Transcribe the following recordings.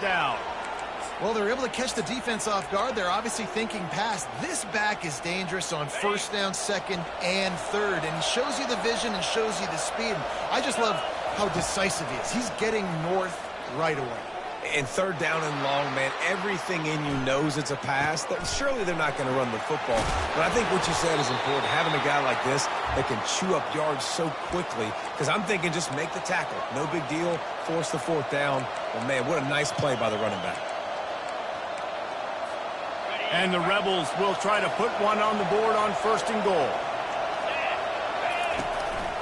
down. Well, they're able to catch the defense off guard. They're obviously thinking pass. This back is dangerous on first down, second, and third. And he shows you the vision and shows you the speed. I just love how decisive he is. He's getting north right away. And third down and long, man, everything in you knows it's a pass. Surely they're not going to run the football. But I think what you said is important, having a guy like this that can chew up yards so quickly. Because I'm thinking just make the tackle. No big deal. Force the fourth down. But, man, what a nice play by the running back. And the Rebels will try to put one on the board on first and goal.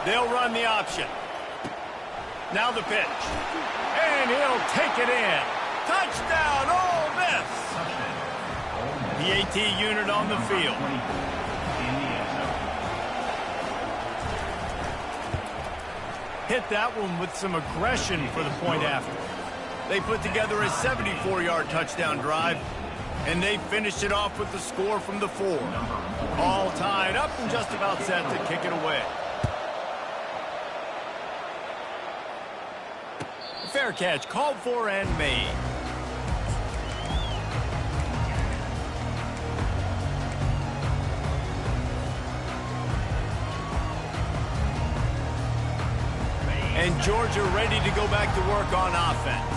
They'll run the option. Now the pitch. And he'll take it in. Touchdown, Ole Miss! The AT unit on the field. Hit that one with some aggression for the point after. They put together a 74-yard touchdown drive, and they finished it off with the score from the 4. All tied up and just about set to kick it away. Fair catch called for and made. And Georgia ready to go back to work on offense.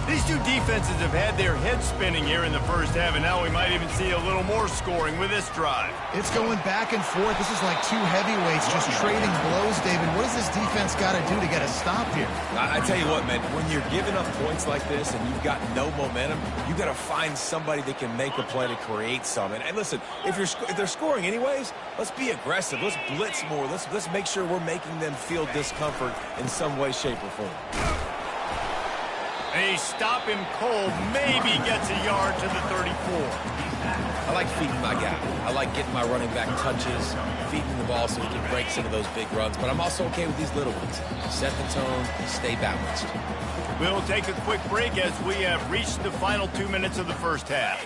These two defenses have had their heads spinning here in the first half, and now we might even see a little more scoring with this drive. It's going back and forth. This is like two heavyweights just trading blows, David. What does this defense got to do to get a stop here? I tell you what, man, when you're giving up points like this and you've got no momentum, you got to find somebody that can make a play to create some. And listen, if they're scoring anyways, let's be aggressive. Let's blitz more. Let's make sure we're making them feel discomfort in some way, shape, or form. They stop him cold, maybe gets a yard to the 34. I like feeding my guy. I like getting my running back touches, feeding the ball so he can break some of those big runs. But I'm also okay with these little ones. Set the tone, stay balanced. We'll take a quick break as we have reached the final 2 minutes of the first half.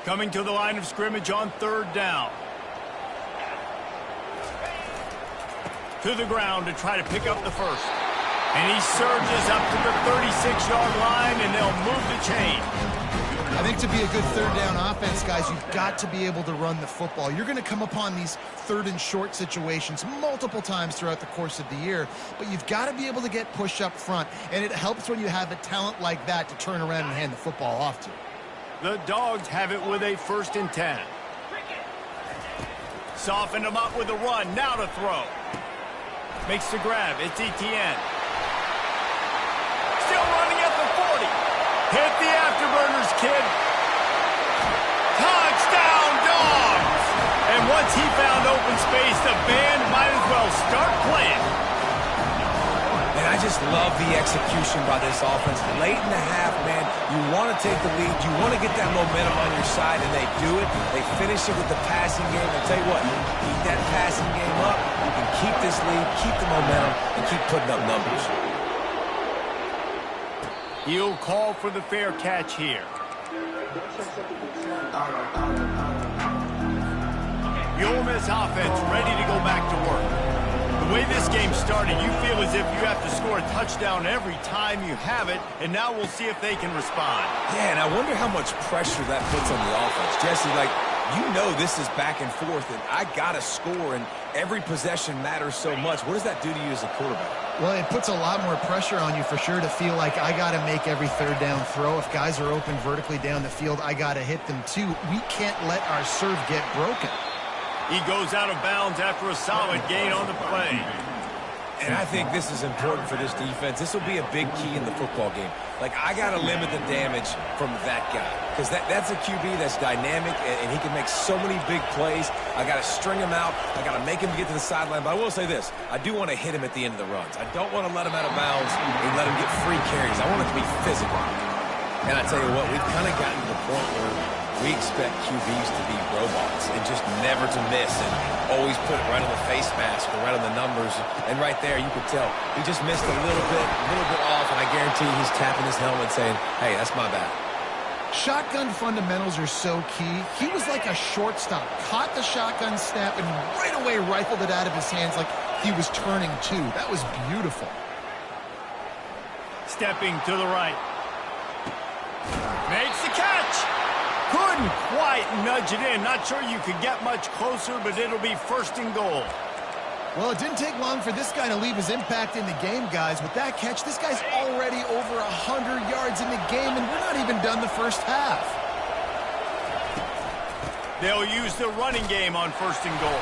Coming to the line of scrimmage on third down. To the ground to try to pick up the first. And he surges up to the 36-yard line, and they'll move the chain. I think to be a good third down offense, guys, you've got to be able to run the football. You're going to come upon these third and short situations multiple times throughout the course of the year, but you've got to be able to get push up front, and it helps when you have a talent like that to turn around and hand the football off to. The Dogs have it with a 1st and 10. Soften them up with a run. Now to throw. Makes the grab. It's Etienne. Still running at the 40. Hit the afterburners, kid. Touchdown, Dogs! And once he found open space, the band might as well start playing. And I just love the execution by this offense. Late in the half, man, you want to take the lead. You want to get that momentum on your side, and they do it. They finish it with the passing game. I'll tell you what, keep that passing game up. You can keep this lead, keep the momentum, and keep putting up numbers. He'll call for the fair catch here. The Ole Miss offense ready to go back to work. The way this game started, you feel as if you have to score a touchdown every time you have it, and now we'll see if they can respond. Yeah, and I wonder how much pressure that puts on the offense. Jesse, you know this is back and forth, and I got to score, and every possession matters so much. What does that do to you as a quarterback? Well, it puts a lot more pressure on you for sure to feel like I got to make every third down throw. If guys are open vertically down the field, I got to hit them too. We can't let our serve get broken. He goes out of bounds after a solid gain on the play. And I think this is important for this defense. This will be a big key in the football game. I got to limit the damage from that guy. Because that's a QB that's dynamic, and he can make so many big plays. I got to string him out. I got to make him get to the sideline. But I will say this. I do want to hit him at the end of the runs. I don't want to let him out of bounds and let him get free carries. I want it to be physical. And I tell you what, we've kind of gotten to the point where we expect QBs to be robots and just never to miss and always put it right on the face mask or right on the numbers. And right there, you could tell he just missed a little bit off, and I guarantee he's tapping his helmet saying, hey, that's my bad. Shotgun fundamentals are so key. He was like a shortstop, caught the shotgun snap, and right away rifled it out of his hands like he was turning two. That was beautiful. Stepping to the right. Makes the catch. Couldn't quite nudge it in. Not sure you could get much closer, but it'll be first and goal. Well, it didn't take long for this guy to leave his impact in the game, guys. With that catch, this guy's already over 100 yards in the game, and we're not even done the first half. They'll use the running game on first and goal.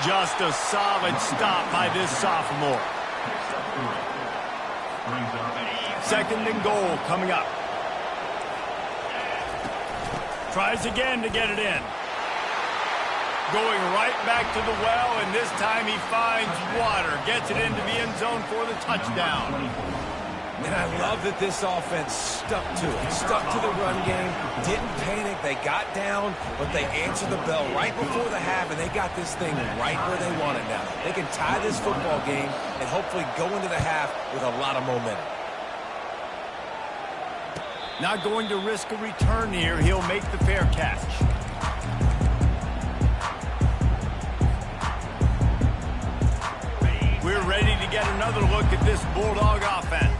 Just a solid stop by this sophomore. Second and goal coming up. Tries again to get it in. Going right back to the well, and this time he finds water. Gets it into the end zone for the touchdown. And I love that this offense stuck to it. Stuck to the run game. Didn't panic. They got down, but they answered the bell right before the half, and they got this thing right where they want it now. They can tie this football game and hopefully go into the half with a lot of momentum. Not going to risk a return here. He'll make the fair catch. We're ready to get another look at this Bulldog offense.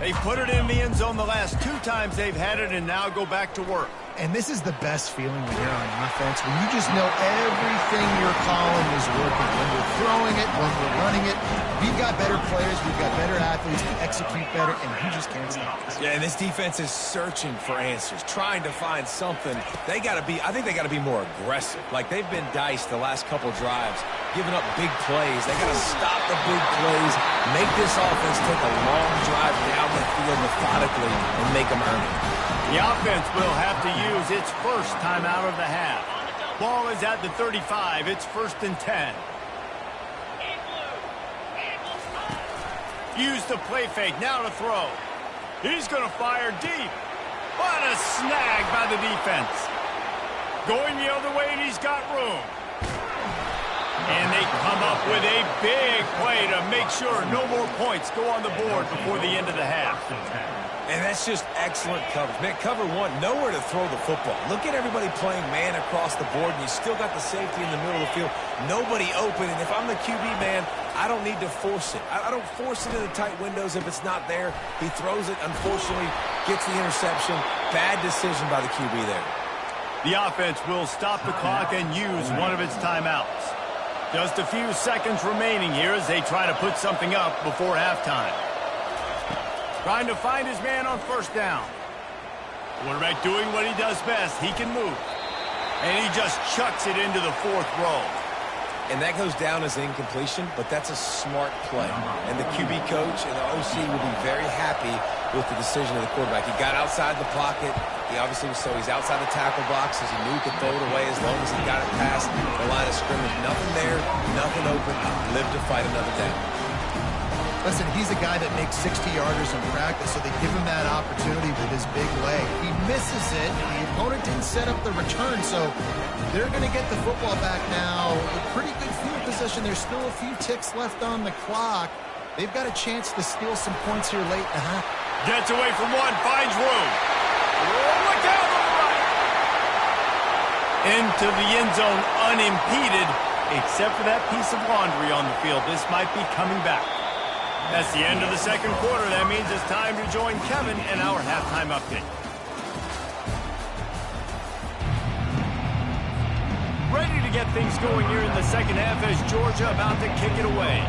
They put it in the end zone the last 2 times they've had it, and now go back to work. And this is the best feeling when you're on offense, when you just know everything you're calling is working. When we're throwing it, when we're running it, we've got better players, we've got better athletes, we execute better, and you just can't stop us. Yeah, and this defense is searching for answers, trying to find something. I think they got to be more aggressive. Like, they've been diced the last couple drives, giving up big plays. They got to stop the big plays, make this offense take a long drive down the field methodically, and make them earn it. The offense will have to use its first time out of the half. Ball is at the 35. It's first and 10. Use the play fake. Now to throw. He's going to fire deep. What a snag by the defense. Going the other way, and he's got room. And they come up with a big play to make sure no more points go on the board before the end of the half. And that's just excellent coverage. Man, cover one, nowhere to throw the football. Look at everybody playing man across the board, and you still got the safety in the middle of the field. Nobody open, and if I'm the QB, man, I don't need to force it. I don't force it in the tight windows if it's not there. He throws it, unfortunately, gets the interception. Bad decision by the QB there. The offense will stop the clock and use one of its timeouts. Just a few seconds remaining here as they try to put something up before halftime. Trying to find his man on first down. Quarterback doing what he does best. He can move. And he just chucks it into the 4th row. And that goes down as an incompletion, but that's a smart play. And the QB coach and the OC will be very happy with the decision of the quarterback. He got outside the pocket. He obviously was he's outside the tackle box as he knew he could throw it away as long as he got it past the line of scrimmage. Nothing there, nothing open. Live to fight another down. Listen, he's a guy that makes 60-yarders in practice, so they give him that opportunity with his big leg. He misses it, and the opponent didn't set up the return, so they're going to get the football back now. A pretty good field position. There's still a few ticks left on the clock. They've got a chance to steal some points here late in the half. Gets away from one, finds room. Look out on the right. Into the end zone unimpeded, except for that piece of laundry on the field. This might be coming back. That's the end of the second quarter. That means it's time to join Kevin in our halftime update. Ready to get things going here in the second half as Georgia about to kick it away.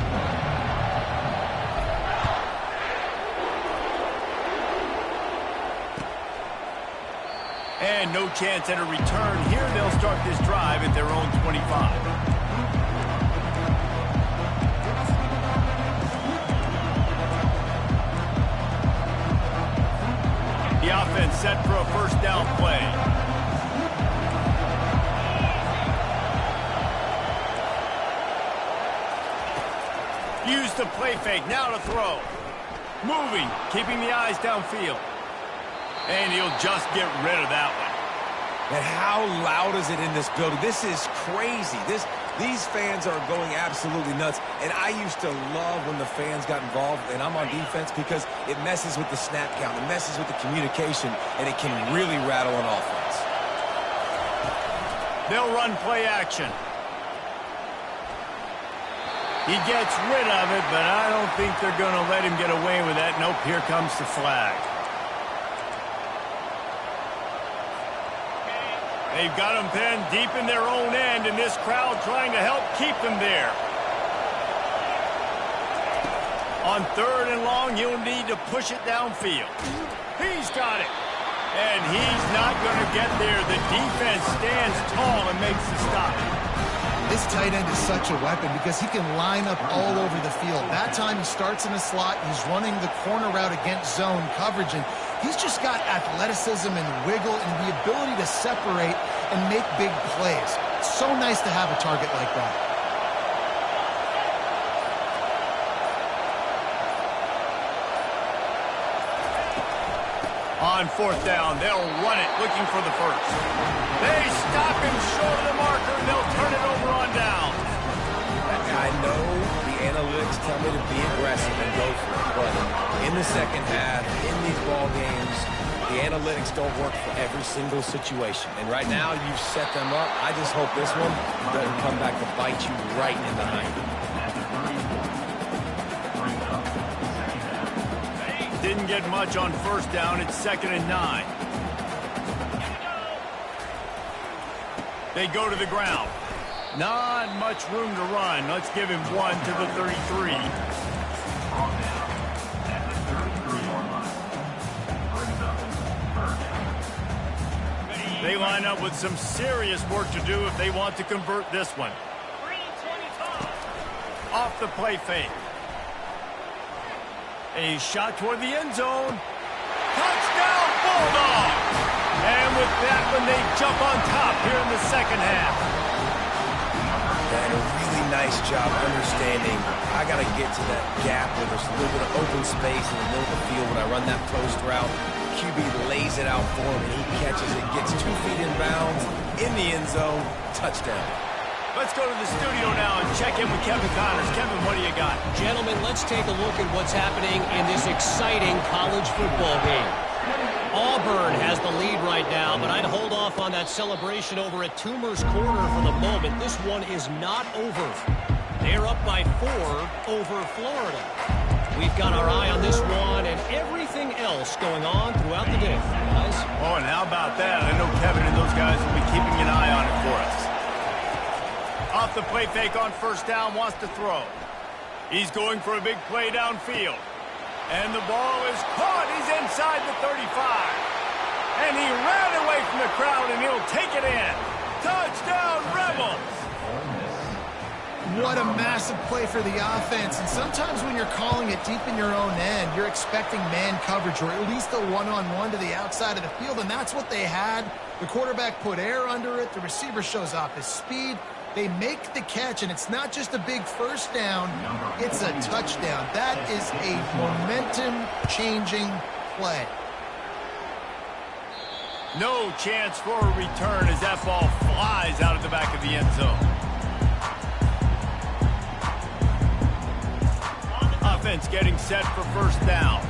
And no chance at a return here. They'll start this drive at their own 25. The offense set for a first down play. Use the play fake. Now to throw. Moving, keeping the eyes downfield. And he'll just get rid of that one. And how loud is it in this building? This is crazy. These fans are going absolutely nuts. And I used to love when the fans got involved, and I'm on defense, because it messes with the snap count. It messes with the communication, and it can really rattle an offense. They'll run play action. He gets rid of it, but I don't think they're going to let him get away with that. Nope, here comes the flag. They've got them pinned deep in their own end, and this crowd trying to help keep them there. On 3rd and long, he'll need to push it downfield. He's got it. And he's not going to get there. The defense stands tall and makes the stop. This tight end is such a weapon because he can line up all over the field. That time he starts in the slot. He's running the corner route against zone coverage, and he's just got athleticism and wiggle and the ability to separate and make big plays. It's so nice to have a target like that. On 4th down, they'll run it, looking for the first. They stop him short of the marker, and they'll turn it over on down. I know the analytics tell me to be aggressive and go for it, but in the second half, in these ball games, the analytics don't work for every single situation. And right now, you've set them up. I just hope this one doesn't come back to bite you right in the hind. Didn't get much on 1st down. It's 2nd and 9. They go to the ground. Not much room to run. Let's give him 1 to the 33. They line up with some serious work to do if they want to convert this one. Off the play fake. A shot toward the end zone. Touchdown, Bulldogs! And with that one, they jump on top here in the second half. And a really nice job understanding I got to get to that gap where there's a little bit of open space in the middle of the field when I run that post route. QB lays it out for him, and he catches it, gets 2 feet in bounds, in the end zone, touchdown. Let's go to the studio now and check in with Kevin Connors. Kevin, what do you got? Gentlemen, let's take a look at what's happening in this exciting college football game. Auburn has the lead right now, but I'd hold off on that celebration over at Toomer's Corner for the moment. This one is not over. They're up by 4 over Florida. We've got our eye on this one and everything else going on throughout the day, guys. Oh, and how about that? I know Kevin and those guys will be keeping an eye on it for us. Off the play fake on 1st down, wants to throw. He's going for a big play downfield. And the ball is caught. He's inside the 35. And he ran away from the crowd, and he'll take it in. Touchdown, Rebels! What a massive play for the offense. And sometimes when you're calling it deep in your own end, you're expecting man coverage or at least a one-on-one to the outside of the field, and that's what they had. The quarterback put air under it. The receiver shows off his speed. They make the catch, and it's not just a big 1st down, it's a touchdown. That is a momentum-changing play. No chance for a return as that ball flies out of the back of the end zone. Offense getting set for 1st down.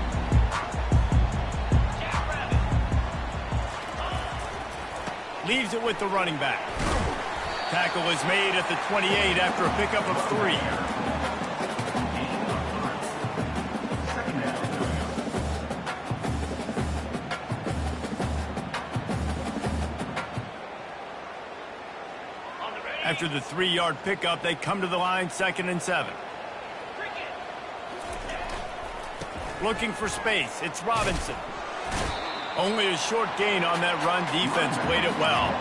Leaves it with the running back. Tackle is made at the 28 after a pickup of 3. After the 3-yard pickup, they come to the line, 2nd and 7. Looking for space, it's Robinson. Only a short gain on that run. Defense played it well.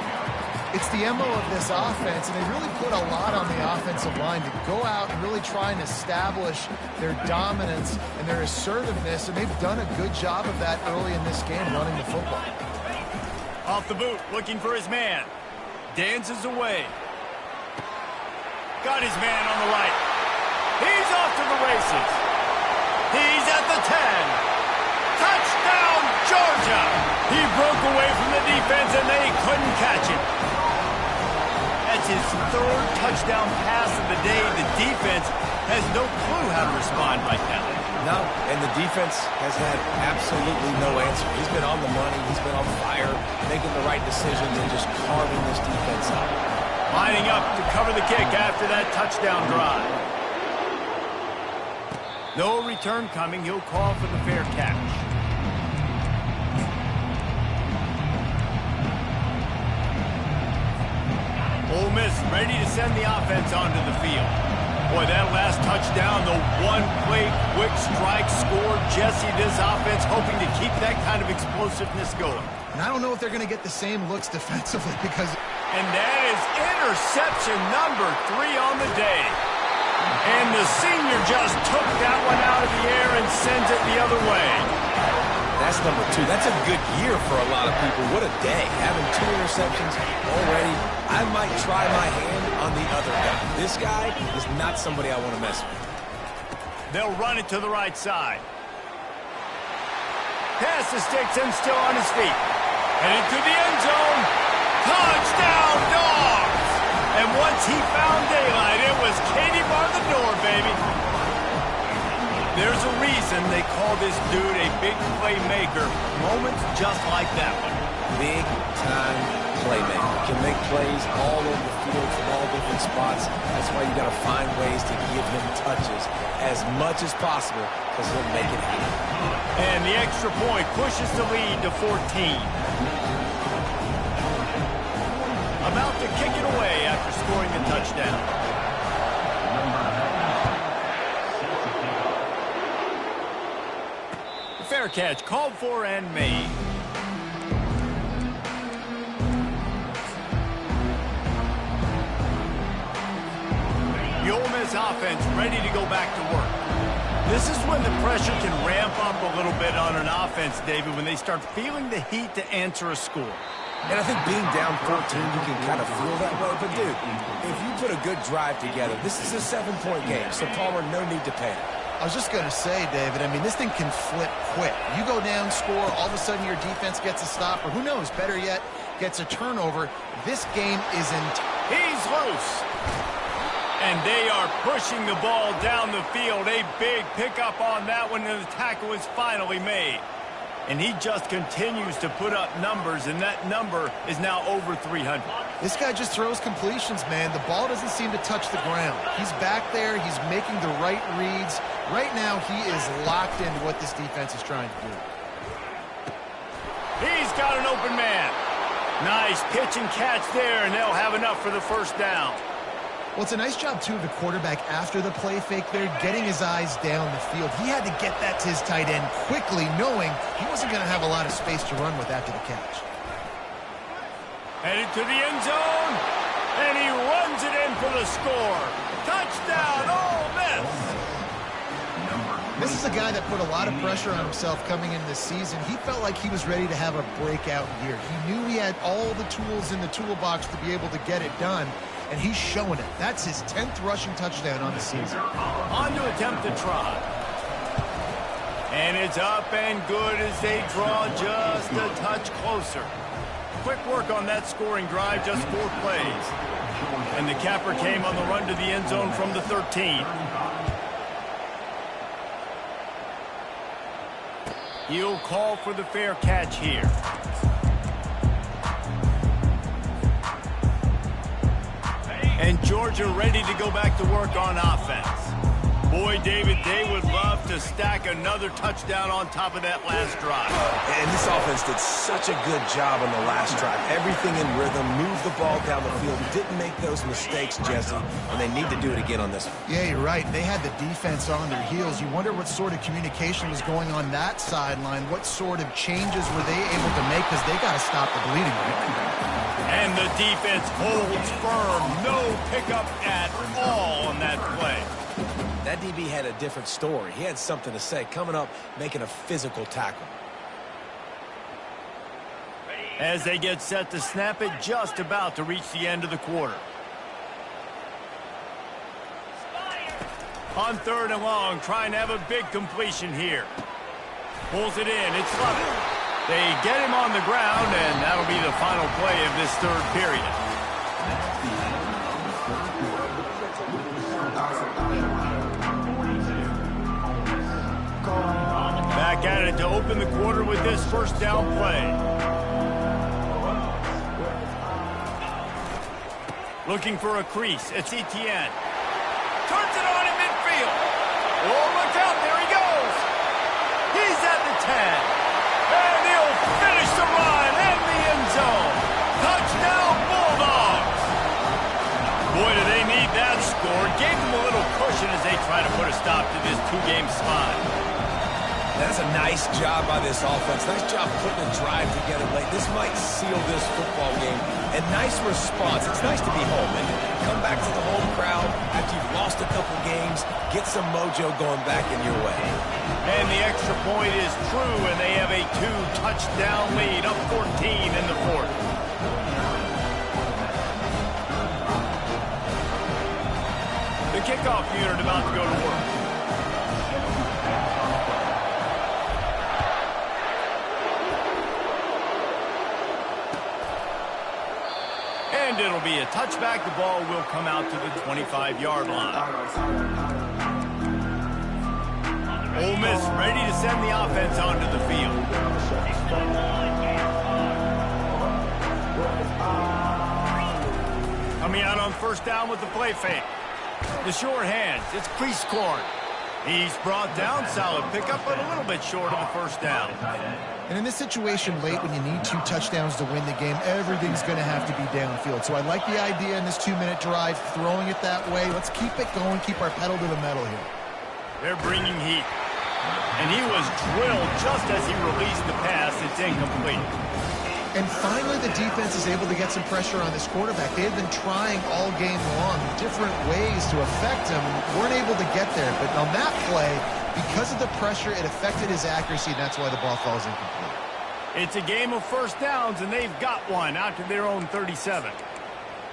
It's the MO of this offense, and they really put a lot on the offensive line to go out and really try and establish their dominance and their assertiveness, and they've done a good job of that early in this game, running the football. Off the boot, looking for his man. Dances away. Got his man on the right. He's off to the races. He's at the 10. Touchdown, Georgia! He broke away from the defense, and they couldn't catch him. That's his 3rd touchdown pass of the day. The defense has no clue how to respond right now. No, and the defense has had absolutely no answer. He's been on the money. He's been on fire, making the right decisions and just carving this defense up. Lining up to cover the kick after that touchdown drive. No return coming. He'll call for the fair catch. Ole Miss ready to send the offense onto the field. Boy, that last touchdown, the one-play quick strike scored. Jesse, this offense hoping to keep that kind of explosiveness going. And I don't know if they're going to get the same looks defensively because... And that is interception number 3 on the day. And the senior just took that one out of the air and sends it the other way. That's number 2. That's a good year for a lot of people. What a day. Having 2 interceptions already. I might try my hand on the other guy. This guy is not somebody I want to mess with. They'll run it to the right side. Pass the sticks and still on his feet. And into the end zone. Touchdown, Dogs! And once he found daylight, it was Katie bar the door, baby. There's a reason they call this dude a big playmaker. Moments just like that one. Big-time playmaker. Can make plays all over the field from all different spots. That's why you got to find ways to give him touches as much as possible because he'll make it happen. And the extra point pushes the lead to 14. About to kick it away after scoring a touchdown. Fair catch called for and made. The Ole Miss offense ready to go back to work. This is when the pressure can ramp up a little bit on an offense, David, when they start feeling the heat to answer a score. And I think being down 14, you can kind of feel that way. But, dude, if you put a good drive together, this is a 7-point game. So, Palmer, no need to panic. I was just going to say, David, I mean, this thing can flip quick. You go down, score, all of a sudden your defense gets a stop, or who knows, better yet, gets a turnover. This game isn't... He's loose. And they are pushing the ball down the field. A big pickup on that one, and the tackle is finally made. And he just continues to put up numbers, and that number is now over 300. This guy just throws completions, man. The ball doesn't seem to touch the ground. He's back there. He's making the right reads. Right now, he is locked into what this defense is trying to do. He's got an open man. Nice pitch and catch there, and they'll have enough for the first down. Well, it's a nice job, too, of the quarterback after the play fake there, getting his eyes down the field. He had to get that to his tight end quickly, knowing he wasn't going to have a lot of space to run with after the catch. Headed to the end zone, and he runs it in for the score. Touchdown, Ole Miss! This is a guy that put a lot of pressure on himself coming into this season. He felt like he was ready to have a breakout year. He knew he had all the tools in the toolbox to be able to get it done. And he's showing it. That's his 10th rushing touchdown on the season. On to attempt to try. And it's up and good as they draw just a touch closer. Quick work on that scoring drive, just 4 plays. And the capper came on the run to the end zone from the 13. He'll call for the fair catch here. And Georgia ready to go back to work on offense. Boy, David, they would love to stack another touchdown on top of that last drive. And this offense did such a good job on the last drive. Everything in rhythm, moved the ball down the field, didn't make those mistakes, Jesse, and they need to do it again on this one. Yeah, you're right. They had the defense on their heels. You wonder what sort of communication was going on that sideline. What sort of changes were they able to make because they got to stop the bleeding. And the defense holds firm. No pickup at all on that play. That DB had a different story. He had something to say. Coming up, making a physical tackle. As they get set to snap it, just about to reach the end of the quarter. On 3rd and long, trying to have a big completion here. Pulls it in. It's level. They get him on the ground, and that'll be the final play of this 3rd period. Back at it to open the quarter with this first down play. Looking for a crease. It's Etienne. Turns it on in midfield. Oh, look out. There he goes. He's at the 10. And he'll finish the run in the end zone. Touchdown, Bulldogs. stop to this two-game spot. That's a nice job by this offense. Nice job putting a drive together late. This might seal this football game. And nice response. It's nice to be home and come back to the home crowd after you've lost a couple games. Get some mojo going back in your way. And the extra point is true, and they have a 2-touchdown lead, up 14 in the fourth. The kickoff unit about to go to work. And it'll be a touchback. The ball will come out to the 25-yard line. Ole Miss ready to send the offense onto the field. Coming out on first down with the play fake. The short hands. It's Prieskorn. He's brought down. Solid pickup, but a little bit short of the first down. And in this situation late when you need 2 touchdowns to win the game, everything's going to have to be downfield. So I like the idea in this 2-minute drive, throwing it that way. Let's keep it going, keep our pedal to the metal here. They're bringing heat. And he was drilled just as he released the pass. It's incomplete. And finally, the defense is able to get some pressure on this quarterback. They had been trying all game long different ways to affect him. Weren't able to get there. But on that play, because of the pressure, it affected his accuracy, and that's why the ball falls incomplete. It's a game of first downs, and they've got one out to their own 37.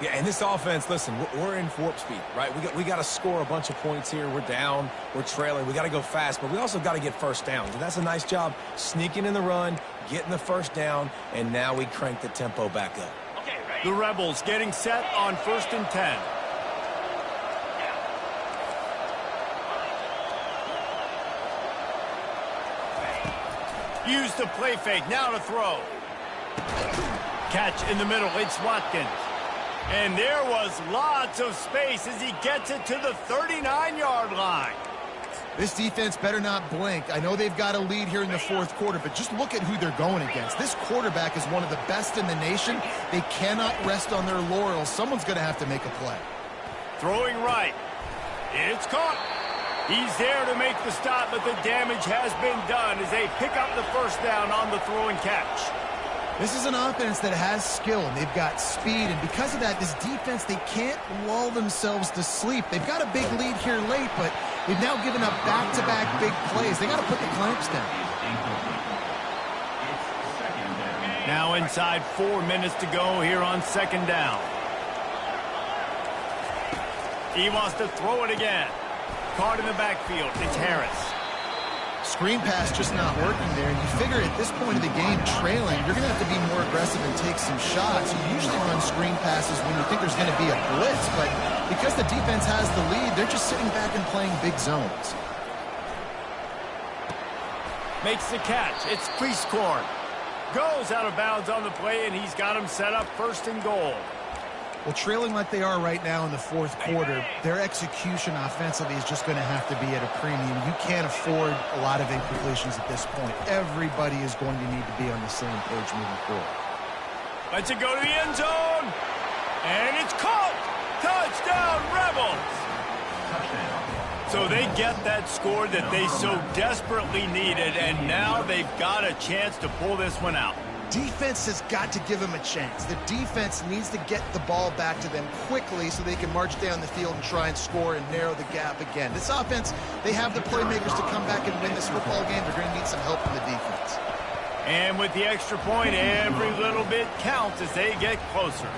Yeah, and this offense, listen, we're in warp speed, right? We got to score a bunch of points here. We're down. We're trailing. We got to go fast, but we also got to get first downs. And that's a nice job sneaking in the run, getting the first down, and now we crank the tempo back up. The Rebels getting set on 1st and 10. Use the play fake. Now to throw. Catch in the middle. It's Watkins. And there was lots of space as he gets it to the 39-yard line. This defense better not blink. I know they've got a lead here in the fourth quarter, but just look at who they're going against. This quarterback is one of the best in the nation. They cannot rest on their laurels. Someone's going to have to make a play. Throwing right. It's caught. He's there to make the stop, but the damage has been done as they pick up the first down on the throw and catch. This is an offense that has skill, and they've got speed, and because of that, this defense, they can't lull themselves to sleep. They've got a big lead here late, but they've now given up back-to-back big plays. They got to put the clamps down. Now inside 4 minutes to go here on second down. He wants to throw it again. Caught in the backfield. It's Harris. Screen pass just not working there. And you figure at this point of the game, trailing, you're going to have to be more aggressive and take some shots. You usually run screen passes when you think there's going to be a blitz, but because the defense has the lead, they're just sitting back and playing big zones. Makes the catch. It's Prieskorn. Goes out of bounds on the play, and he's got him set up 1st and goal. Well, trailing like they are right now in the fourth quarter, their execution offensively is just going to have to be at a premium. You can't afford a lot of incompletions at this point. Everybody is going to need to be on the same page moving forward. Lets it go to the end zone. And it's caught. Touchdown, Rebels. So they get that score that they so desperately needed, and now they've got a chance to pull this one out. Defense has got to give them a chance. The defense needs to get the ball back to them quickly so they can march down the field and try and score and narrow the gap again. This offense, they have the playmakers to come back and win this football game. They're going to need some help from the defense. And with the extra point, every little bit counts as they get closer.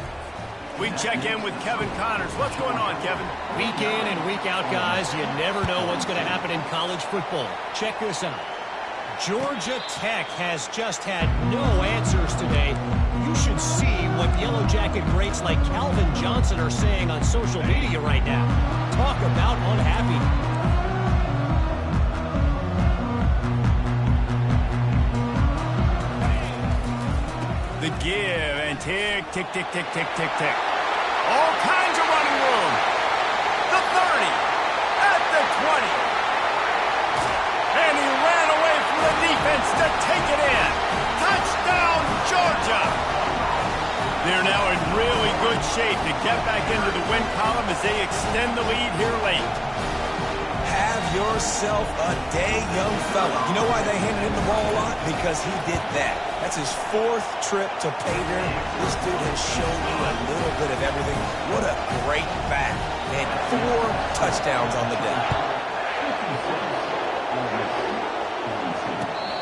We check in with Kevin Connors. What's going on, Kevin? Week in and week out, guys, you never know what's going to happen in college football. Check this out. Georgia Tech has just had no answers today. You should see what Yellow Jacket greats like Calvin Johnson are saying on social media right now. Talk about unhappy. The give and tick, tick, tick, tick, tick, tick, tick. All kinds of running room. The 30 at the 20. And he ran away from the defense to take it in. Touchdown, Georgia. They're now in really good shape to get back into the win column as they extend the lead here late. Have yourself a day, young fella. You know why they handed him the ball a lot? Because he did that. That's his 4th trip to pay dirt. This dude has shown you a little bit of everything. What a great back. And 4 touchdowns on the day.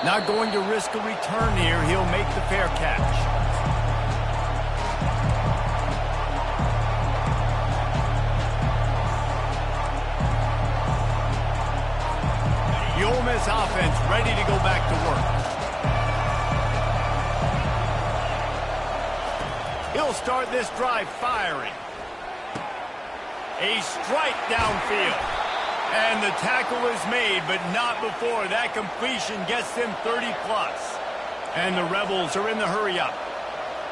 Not going to risk a return here. He'll make the fair catch. The Ole Miss offense ready to go back to work. He'll start this drive firing. A strike downfield. And the tackle is made, but not before that completion gets them 30+. And the Rebels are in the hurry up.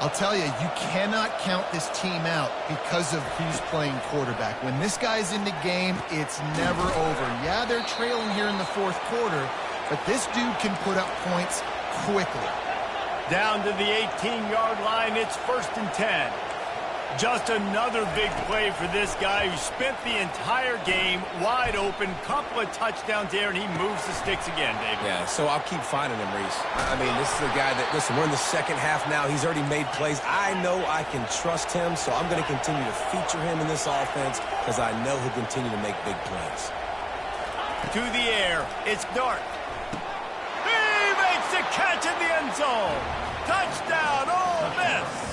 I'll tell you, you cannot count this team out because of who's playing quarterback. When this guy's in the game, it's never over. Yeah, they're trailing here in the 4th quarter, but this dude can put up points quickly. Down to the 18-yard line, it's 1st and 10. Just another big play for this guy who spent the entire game wide open. Couple of touchdowns there, and he moves the sticks again, David. Yeah, so I'll keep finding him, Reese. I mean, this is a guy that, listen, we're in the 2nd half now. He's already made plays. I know I can trust him, so I'm going to continue to feature him in this offense because I know he'll continue to make big plays. To the air, it's Dart. He makes the catch in the end zone. Touchdown, Ole Miss.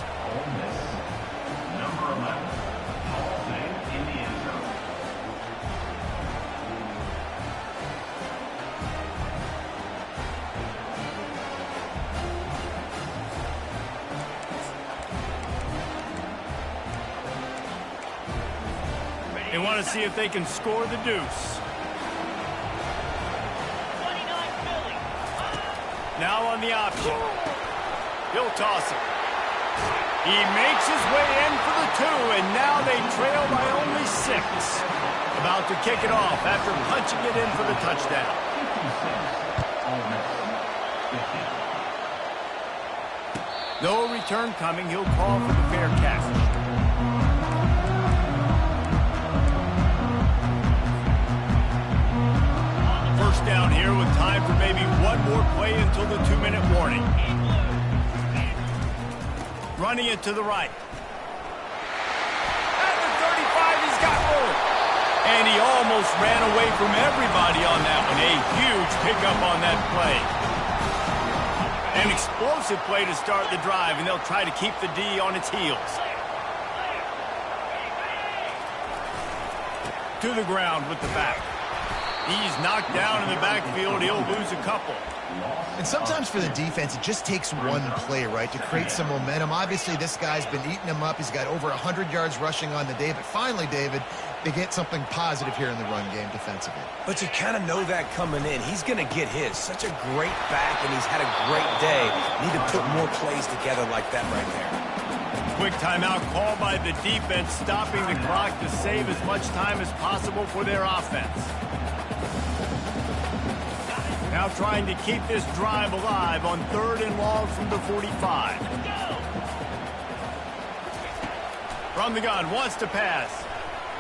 They want to see if they can score the deuce. Now on the option. He'll toss it. He makes his way in for the 2, and now they trail by only 6. About to kick it off after punching it in for the touchdown. No return coming. He'll call for the fair catch. First down here with time for maybe one more play until the 2-minute warning. Running it to the right. At the 35, he's got room. And he almost ran away from everybody on that one. A huge pickup on that play. An explosive play to start the drive, and they'll try to keep the D on its heels. To the ground with the back. He's knocked down in the backfield. He'll lose a couple. And sometimes for the defense, it just takes one play, right, to create some momentum. Obviously, this guy's been eating them up. He's got over 100 yards rushing on the day. But finally, David, they get something positive here in the run game defensively. But you kind of know that coming in. He's going to get his. Such a great back, and he's had a great day. Need to put more plays together like that right there. Quick timeout call by the defense, stopping the clock to save as much time as possible for their offense. Now trying to keep this drive alive on 3rd and long from the 45. From the gun, wants to pass.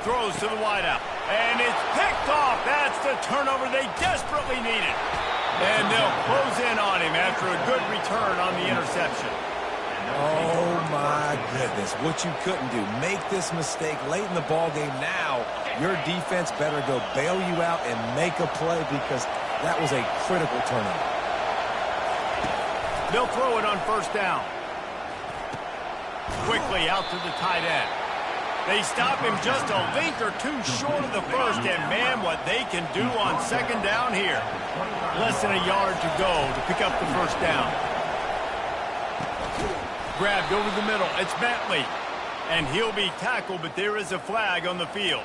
Throws to the wideout. And it's picked off. That's the turnover they desperately needed. And they'll close in on him after a good return on the interception. Oh, my goodness. What you couldn't do. Make this mistake late in the ballgame. Now, your defense better go bail you out and make a play because that was a critical turnover. They'll throw it on 1st down. Quickly out to the tight end. They stop him just a length or 2 short of the 1st, and man, what they can do on 2nd down here. Less than a yard to go to pick up the 1st down. Grabbed over the middle. It's Bentley. And he'll be tackled, but there is a flag on the field.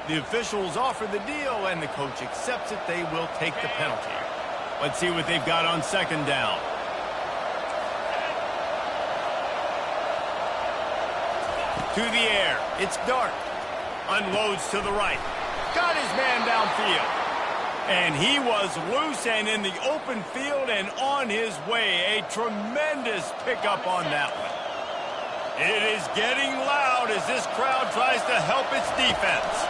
The officials offer the deal, and the coach accepts it. They will take the penalty. Let's see what they've got on 2nd down. To the air. It's Dart. Unloads to the right. Got his man downfield. And he was loose and in the open field and on his way. A tremendous pickup on that one. It is getting loud as this crowd tries to help its defense.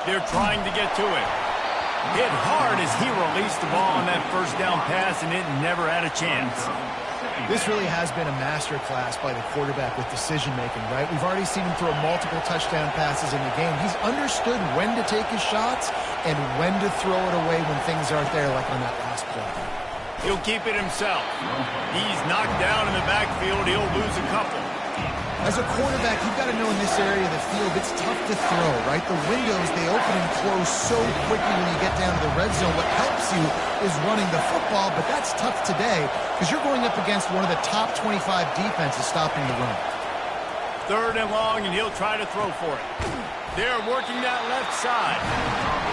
They're trying to get to him. Hit hard as he released the ball on that first down pass, and it never had a chance. This really has been a master class by the quarterback with decision-making, right? We've already seen him throw multiple touchdown passes in the game. He's understood when to take his shots and when to throw it away when things aren't there, like on that last play. He'll keep it himself. He's knocked down in the backfield. He'll lose a couple. As a quarterback, you've got to know in this area of the field, it's tough to throw, right? The windows, they open and close so quickly when you get down to the red zone. What helps you is running the football, but that's tough today because you're going up against one of the top 25 defenses stopping the run. 3rd and long, and he'll try to throw for it. They're working that left side.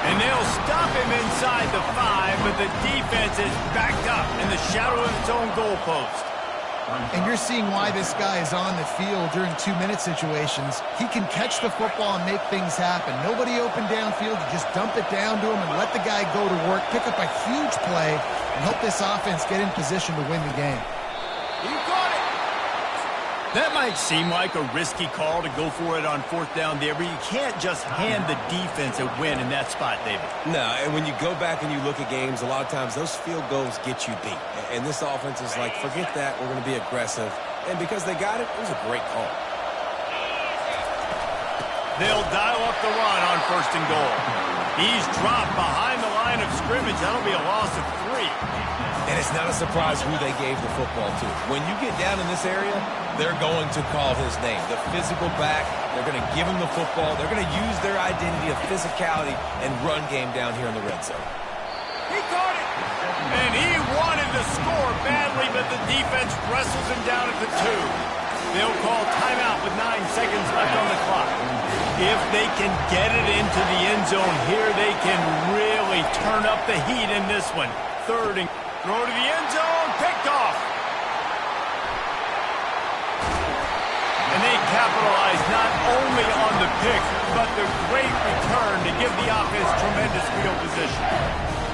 And they'll stop him inside the 5, but the defense is backed up in the shadow of its own goalpost. And you're seeing why this guy is on the field during 2-minute situations. He can catch the football and make things happen. Nobody open downfield. You just dump it down to him and let the guy go to work, pick up a huge play, and help this offense get in position to win the game. You got it! That might seem like a risky call to go for it on 4th down there, but you can't just hand the defense a win in that spot, David. No, and when you go back and you look at games, a lot of times those field goals get you beat. And this offense is like, forget that, we're going to be aggressive. And because they got it, it was a great call. They'll dial up the run on 1st and goal. He's dropped behind the line of scrimmage. That'll be a loss of 3. And it's not a surprise who they gave the football to. When you get down in this area, they're going to call his name. The physical back, they're going to give him the football. They're going to use their identity of physicality and run game down here in the red zone. He caught it! And he wanted to score badly, but the defense wrestles him down at the 2. They'll call timeout with 9 seconds left on the clock. If they can get it into the end zone here, they can really turn up the heat in this one. 3rd and throw to the end zone, picked off. And they capitalize not only on the pick, but the great return to give the offense tremendous field position.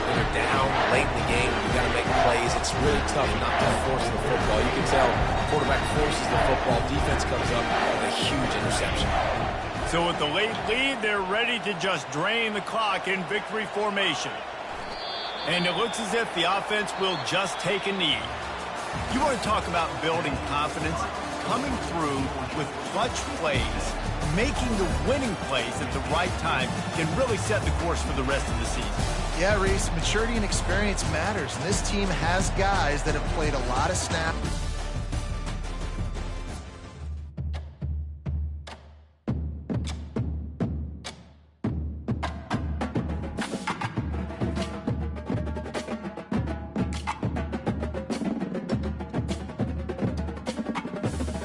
When they're down late in the game, you got to make plays. It's really tough not to force the football. You can tell quarterback forces the football. Defense comes up with a huge interception. So with the late lead, they're ready to just drain the clock in victory formation. And it looks as if the offense will just take a knee. You want to talk about building confidence? Coming through with clutch plays, making the winning plays at the right time can really set the course for the rest of the season. Yeah, Reese, maturity and experience matters. And this team has guys that have played a lot of snaps.